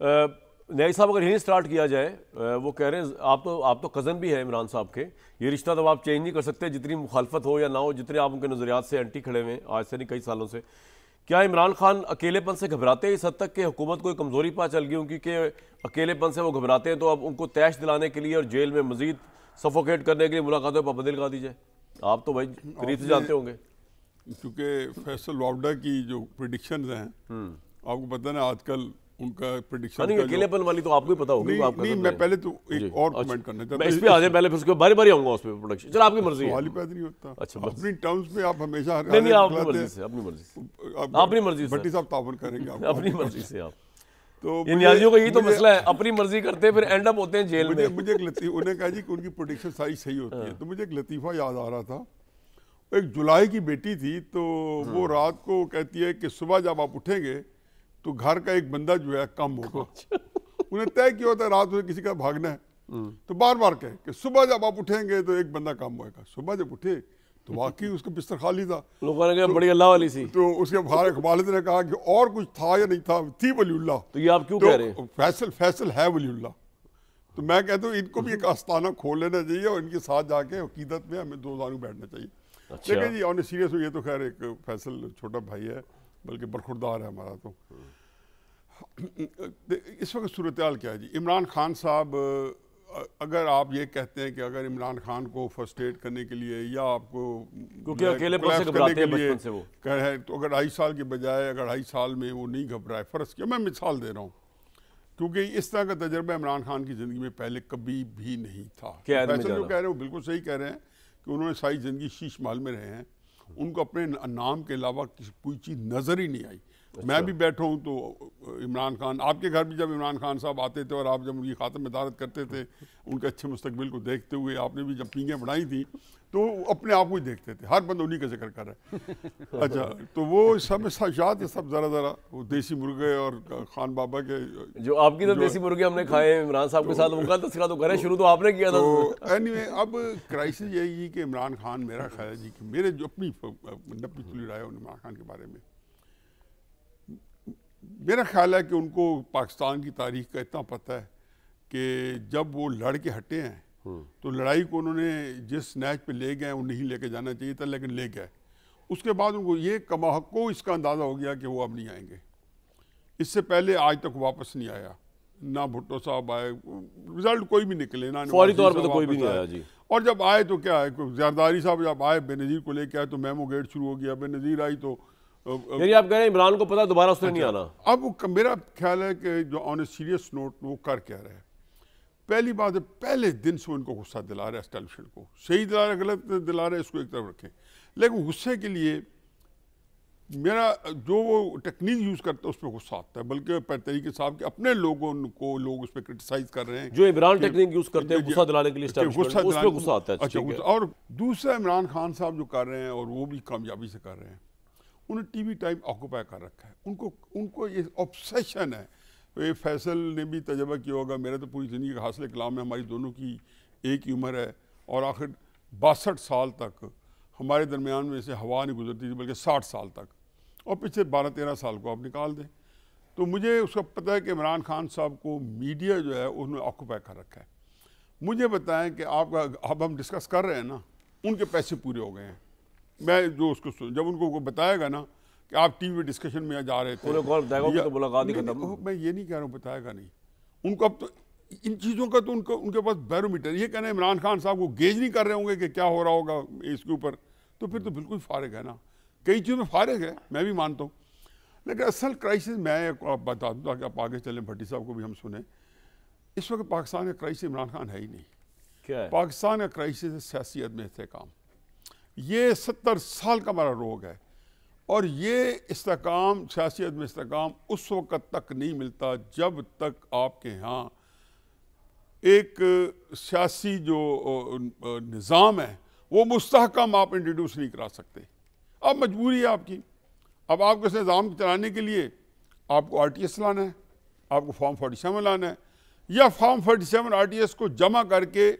न्याय साहब, अगर यही स्टार्ट किया जाए, वो कह रहे हैं आप तो कज़न भी हैं इमरान साहब के, ये रिश्ता तो आप चेंज नहीं कर सकते जितनी मुखालफत हो या ना हो, जितने आप उनके नज़रियात से एंटी खड़े हुए आज से नहीं कई सालों से। क्या इमरान खान अकेलेपन से घबराते हैं इस हद तक कि हुकूमत को कमज़ोरी पता चल गई उनकी कि अकेलेपन से वो घबराते हैं, तो अब उनको तैश दिलाने के लिए और जेल में मजीद सफोकेट करने के लिए मुलाकातों पर पाबंदी लगा दी जाए? आप तो भाई करीब से जानते होंगे। क्योंकि फैसल वावडा की जो प्रिडिक्शंस हैं, आपको पता ना आजकल उनका प्रिडिक्शन नहीं, अकेलेपन वाली तो आपको ही पता होगी। नहीं, मैं पहले तो एक और कमेंट करना चाहता हूं। इस पे आ जाए पहले, फिर उसके बारी बारी आऊंगा उस पे प्रोडक्शन। चलो आपकी मर्जी है। सवाल ही पैदा नहीं होता। अच्छा, अपनी टर्म्स में आप हमेशा नहीं, अपनी मर्जी से, अपनी मर्जी से, अपनी मर्जी से भट्टी साहब तावन करेंगे आप अपनी मर्जी से। आप तो ये न्याजियों का यही तो मसला है, अपनी मर्जी करते हैं फिर एंड अप होते हैं जेल में। मुझे एक लतीफ़ा, उन्हें कहा जी कि उनकी प्रेडिक्शन सारी सही होती है, तो मुझे एक लतीफ़ा याद आ रहा था। एक जुलाई की बेटी थी, तो वो रात को कहती है कि सुबह जब आप उठेंगे तो घर का एक बंदा जो है कम होगा। उन्हें तय किया होता है रात में किसी का भागना है, तो बार बार कहे कि सुबह जब आप उठेंगे तो एक बंदा कम होगा। सुबह जब उठे तो वाकई उसका बिस्तर खाली था। लोगों ने कहा बड़ी अल्लाह वाली सी। तो उसके वालिद ने कहा कि और कुछ था या नहीं था, थी वलीउल्लाह। तो ये आप क्यों कह रहे हैं? फैसल है वलीउल्लाह। तो मैं कहता हूँ इनको भी एक आस्थाना खोल लेना चाहिए और इनके साथ जाके अकीदत में हमें दो जानू बैठना चाहिए। अच्छा। लेकिन जी ऑन सीरियस हो, ये तो खैर एक फैसल छोटा भाई है, बल्कि बरखुरदार है हमारा। तो इस वक्त सूरत हाल क्या है जी? इमरान खान साहब, अगर आप ये कहते हैं कि अगर इमरान खान को फर्स्ट एड करने के लिए या आपको क्योंकि अकेलेपन से घबराते हैं बचपन से वो कहे, तो अगर 2.5 साल के बजाय अगर 2.5 साल में वो नहीं घबराए, फ़र्ज़ किया, मैं मिसाल दे रहा हूँ, क्योंकि इस तरह का तजर्बा इमरान खान की ज़िंदगी में पहले कभी भी नहीं था। फैसल जो कह रहे हैं वो बिल्कुल सही कह रहे हैं कि उन्होंने सारी ज़िंदगी शीश माल में रहे हैं, उनको अपने नाम के अलावा कोई चीज़ नज़र ही नहीं आई। अच्छा। मैं भी बैठा हूँ तो इमरान खान, आपके घर भी जब इमरान खान साहब आते थे और आप जब उनकी खातम इदारत करते थे, उनके अच्छे मुस्तकबिल को देखते हुए आपने भी जब पींगें बढ़ाई थी तो अपने आप को ही देखते थे, हर बंदा उन्हीं का जिक्र कर रहा है। अच्छा, तो वो सब याद है सब ज़रा वो देसी मुर्गे और खान बाबा के जो आपकी तो देसी मुर्गे हमने खाए इमरान साहब के साथ, उनका तस्करा तो करें, शुरू तो आपने किया था। तो एनीवे, अब क्राइसिस यही कि इमरान खान, मेरा ख्याल है जी कि मेरे जो अपनी नब्बी तुली राय है इमरान खान के बारे में, मेरा ख्याल है कि उनको पाकिस्तान की तारीख का इतना पता है कि जब वो लड़ के हटे हैं तो लड़ाई को उन्होंने जिस नैच पे ले गए वो नहीं लेके जाना चाहिए था, लेकिन ले गए। उसके बाद उनको ये कमाहको इसका अंदाज़ा हो गया कि वो अब नहीं आएंगे। इससे पहले आज तक वापस नहीं आया, ना भुट्टो साहब आए, रिजल्ट कोई भी निकले ना, फौरी तौर पे तो कोई भी नहीं आया जी। और जब आए तो क्या है, जरदारी साहब जब आए, बेनज़ीर को लेके आए तो मेमो गेट शुरू हो गया, बेनज़ीर आई तो यानी आप कह रहे हैं इमरान को पता दोबारा उसने नहीं आना। अब मेरा ख्याल है कि जो ऑन ए सीरियस नोट वो कर क्या रहे हैं, पहली बात है पहले दिन से उनको गुस्सा दिला रहे हैं एस्टैब्लिशमेंट को, सही दिला रहे गलत दिला रहे इसको एक तरफ रखें, लेकिन गुस्से के लिए मेरा जो वो टेक्निक यूज़ करता है उस पर गुस्सा आता है, बल्कि तरीके साहब के अपने लोगों को लोग उस पर क्रिटिसाइज कर रहे हैं। जो इमरान टेक्निक यूज़ करते हैं गुस्सा दिलाने के लिए, उस पर गुस्सा आता है। अच्छा, और दूसरा इमरान खान साहब जो कर रहे हैं और वो भी कामयाबी से कर रहे हैं, उन्हें टीवी टाइम ऑक्यूपाई कर रखा है, उनको ये ऑब्सेशन है। ये फैसल ने भी तजर्बा किया होगा, मेरा तो पूरी ज़िंदगी का हासिल कलाम है, हमारी दोनों की एक ही उम्र है और आखिर 62 साल तक हमारे दरमियान में से हवा नहीं गुजरती थी, बल्कि 60 साल तक, और पिछले 12-13 साल को आप निकाल दें तो मुझे उसका पता है कि इमरान खान साहब को मीडिया जो है उन्होंने ऑक्यूपाई कर रखा है। मुझे बताएं कि आपका अब हम डिस्कस कर रहे हैं ना, उनके पैसे पूरे हो गए हैं। मैं जो उसको जब उनको बताएगा ना कि आप टीवी डिस्कशन में जा रहे थे, तो मुलाकात ही खत्म। मैं ये नहीं कह रहा हूँ बताएगा नहीं, उनको अब तो इन चीज़ों का तो उनके पास बैरोमीटर, ये कहना इमरान खान साहब को गेज नहीं कर रहे होंगे कि क्या हो रहा होगा इसके ऊपर, तो फिर तो बिल्कुल फारिग है ना। कई चीज़ों में फारिग है, मैं भी मानता हूँ, लेकिन असल क्राइसिस मैं आप बता दूँ ताकि आप आगे चलें, भट्टी साहब को भी हम सुने। इस वक्त पाकिस्तान का क्राइसिस इमरान खान है ही नहीं। क्या है पाकिस्तान का क्राइसिस है? सियासी अदम इस्तेहकाम। ये 70 साल का हमारा रोग है और ये इस्तेहकाम, सियासी अदम इस्तेहकाम उस वक्त तक नहीं मिलता जब तक आपके यहाँ एक सियासी जो निज़ाम है वो मुस्तहकम आप इंट्रोड्यूस नहीं करा सकते। अब मजबूरी है आपकी, अब आपको इस निज़ाम चलाने के लिए आपको RTS लाना है, आपको फॉर्म 47 लाना है, या फॉर्म 47 RTS को जमा करके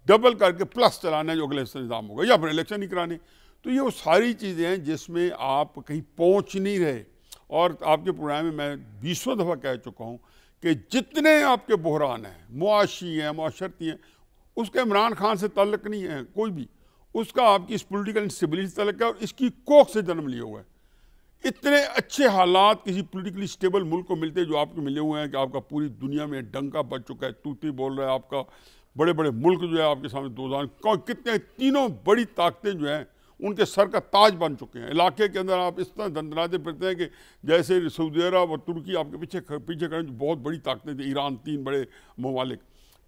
डबल करके प्लस चलाना है जो अगले निज़ाम होगा, या फिर इलेक्शन नहीं कराने। तो ये वो सारी चीज़ें हैं जिसमें आप कहीं पहुंच नहीं रहे। और आपके प्रोग्राम में मैं 20 दफ़ा कह चुका हूँ कि जितने आपके बहरान हैं, मुआशी हैं, मुआशरती हैं, उसका इमरान खान से ताल्लुक नहीं है कोई भी, उसका आपकी इस पोलिटिकल इंस्टेबिलिटी से ताल्लुक है और इसकी कोख से जन्म लिया हुआ है। इतने अच्छे हालात किसी पोलिटिकली स्टेबल मुल्क को मिलते हैं जो आपको मिले हुए हैं कि आपका पूरी दुनिया में डंका बच चुका है, तूती बोल रहा है, आपका बड़े बड़े मुल्क जो है आपके सामने दोजान, कितने तीनों बड़ी ताकतें जो हैं उनके सर का ताज बन चुके हैं। इलाके के अंदर आप इस तरह दंदनाते फिरते हैं कि जैसे सऊदी अरब और तुर्की आपके पीछे खड़े, जो बहुत बड़ी ताकतें थी, ईरान, 3 बड़े ममालिक।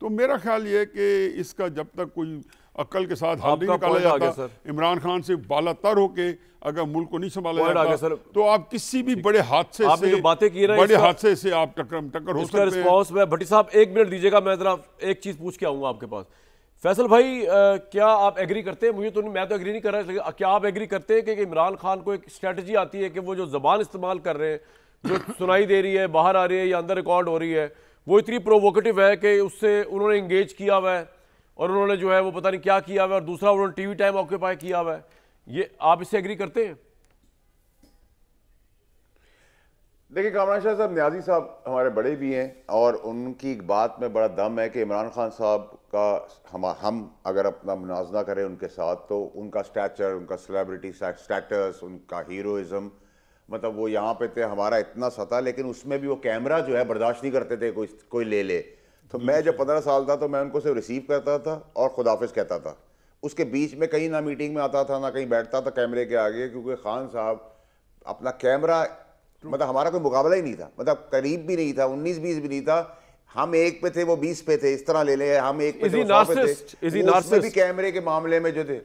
तो मेरा ख्याल ये है कि इसका जब तक कोई अक्ल के साथ हल नहीं निकाला जाता, इमरान खान से बालातर होके अगर मुल्क को नहीं संभाला जाता तो आप किसी भी बड़े हादसे से, बड़े हादसे से आप टक्कर हो सकते हैं। रिस्पांस में भट्टी साहब 1 मिनट दीजिएगा, मैं जरा एक चीज पूछ के आऊंगा आपके पास। फैसल भाई, क्या आप एग्री करते हैं? मुझे तो नहीं, मैं तो एग्री नहीं कर रहा, क्या आप एग्री करते हैं कि इमरान खान को एक स्ट्रेटजी आती है कि वो जो जबान इस्तेमाल कर रहे हैं, जो सुनाई दे रही है, बाहर आ रही है या अंदर रिकॉर्ड हो रही है, वो इतनी प्रोवोकेटिव है कि उससे उन्होंने इंगेज किया हुआ है और उन्होंने जो है वो पता नहीं क्या किया हुआ है, और दूसरा उन्होंने टीवी टाइम ऑक्यूपाई किया हुआ है। ये आप इससे एग्री करते हैं? देखिए कामरान शाह साहब, न्याजी साहब हमारे बड़े भी हैं और उनकी बात में बड़ा दम है कि इमरान खान साहब का हम अगर अपना मुनाजरा करें उनके साथ तो उनका स्टैचर, उनका सेलिब्रिटी स्टेटस, उनका हीरोइज्म, मतलब वो यहाँ पे थे, हमारा इतना सता, लेकिन उसमें भी वो कैमरा जो है बर्दाश्त नहीं करते थे कोई ले। तो मैं जब 15 साल था तो मैं उनको सिर्फ रिसीव करता था और खुदाफिज कहता था। उसके बीच में कहीं ना मीटिंग में आता था ना कहीं बैठता था कैमरे के आगे, क्योंकि खान साहब अपना कैमरा, मतलब हमारा कोई मुकाबला ही नहीं था, मतलब करीब भी नहीं था, 19-20 भी नहीं था। हम 1 पे थे, वो 20 पे थे, इस तरह ले ले, हम 1 पे थे, 100 पे थे। उसमें भी कैमरे के मामले में जो थे,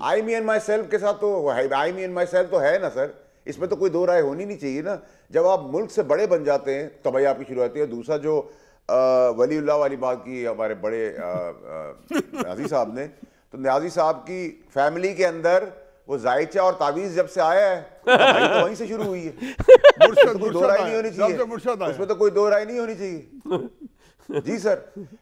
आई मी एंड माई सेल्फ के साथ तो आई मी एंड माई सेल्फ तो है ना सर, इसमें तो कोई दो राय होनी नहीं चाहिए ना। जब आप मुल्क से बड़े बन जाते हैं तब भाई आपकी शुरू होती है। दूसरा जो वलीउल्लाह वाली बात की हमारे बड़े न्याजी साहब ने, तो न्याजी साहब की फैमिली के अंदर वो जायचा और तावीज जब से आया है तो वहीं से शुरू हुई है। कोई दो राय नहीं होनी चाहिए, उसमें तो कोई दो राय नहीं होनी चाहिए। जी सर,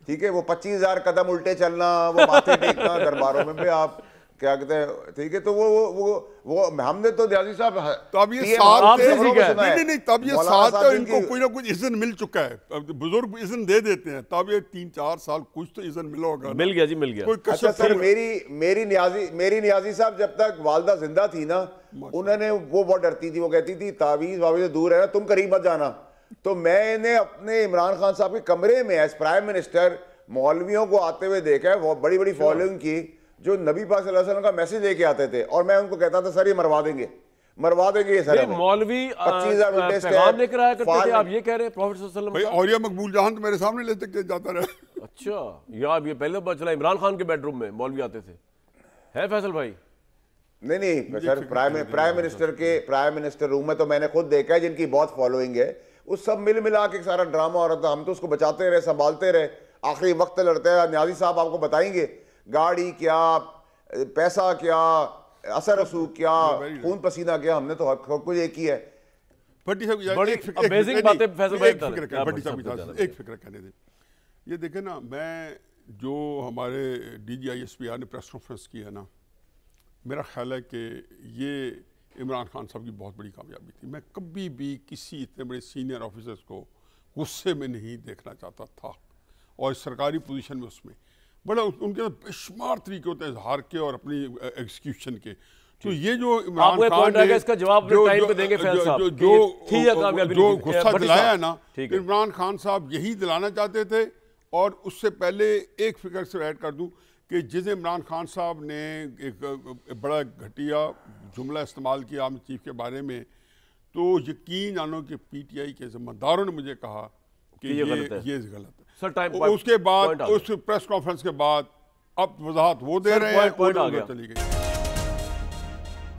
ठीक है, वो 25,000 कदम उल्टे चलना, वो माथे टेकना दरबारों में भी आप क्या कहते हैं, ठीक है। तो वो हमने तो न्याजी साहब तब ये साथ नहीं तब ये साथ तो इनको कोई ना कुछ इज़्न मिल चुका है, बुजुर्ग इज़्न दे देते हैं, तब ये 3-4 साल कुछ तो इज़्न मिला होगा। मिल गया जी, मिल गया। अच्छा सर, मेरी न्याजी साहब जब तक वालदा जिंदा थी ना, उन्होंने वो बहुत डरती थी, वो कहती थी तावीज़ वावीज़ दूर है ना, तुम करीब मत जाना। तो मैंने अपने इमरान खान साहब के कमरे में एज प्राइम मिनिस्टर मौलवियों को आते हुए देखा है, बहुत बड़ी बड़ी फॉलोइंग की, जो नबी पाक सल्लल्लाहु अलैहि वसल्लम का मैसेज लेके आते थे, और मैं उनको कहता था सर ये मरवा देंगे ये सर। मौलवी 25,000 पैगाम लेकर आया करते थे, आप ये कह रहे हैं प्रॉफेट सल्लल्लाहु अलैहि वसल्लम? और ये मकबूल जहां तो मेरे सामने लेते के जाता रहा। अच्छा, यार ये पहले पता चला इमरान खान के बेडरूम में मौलवी आते थे, है फैसल भाई? नहीं सर, प्राइम मिनिस्टर रूम में तो मैंने खुद देखा है, जिनकी बहुत फॉलोइंग है, उस सब मिल मिला के सारा ड्रामा हो रहा था। हम तो उसको बचाते रहे, संभालते रहे, आखिरी वक्त लड़ते रहे। न्याजी साहब आपको बताएंगे गाड़ी क्या, पैसा क्या, असर रसूख क्या, खून पसीना क्या, हमने तो सब कुछ एक ही है। भट्टी साहब एक फिक्र कहने दें, ये देखें ना, मैं जो हमारे DGISPR ने प्रेस कॉन्फ्रेंस की है ना, मेरा ख्याल है कि ये इमरान खान साहब की बहुत बड़ी कामयाबी थी। मैं कभी भी किसी इतने बड़े सीनियर ऑफिसर्स को गुस्से में नहीं देखना चाहता था, और सरकारी पोजीशन में उसमें बड़ा उनके बेशुमार तरीके होते हैं इजहार के और अपनी एग्जीक्यूशन के। तो ये जो इमरान खान ने इसका जवाब टाइम पे देंगे फैसल साहब, जो गुस्सा दिलाया है ना, इमरान खान साहब यही दिलाना चाहते थे। और उससे पहले एक फिक्र से ऐड कर दूं कि जिस इमरान खान साहब ने एक बड़ा घटिया जुमला इस्तेमाल किया आर्मी चीफ के बारे में, तो यकीन जानो कि PTI के जिम्मेदारों ने मुझे कहा कि ये गलत है सर। उसके बाद उस प्रेस कॉन्फ्रेंस के बाद अब वजाहत वो दे रहे हैं, चली गई।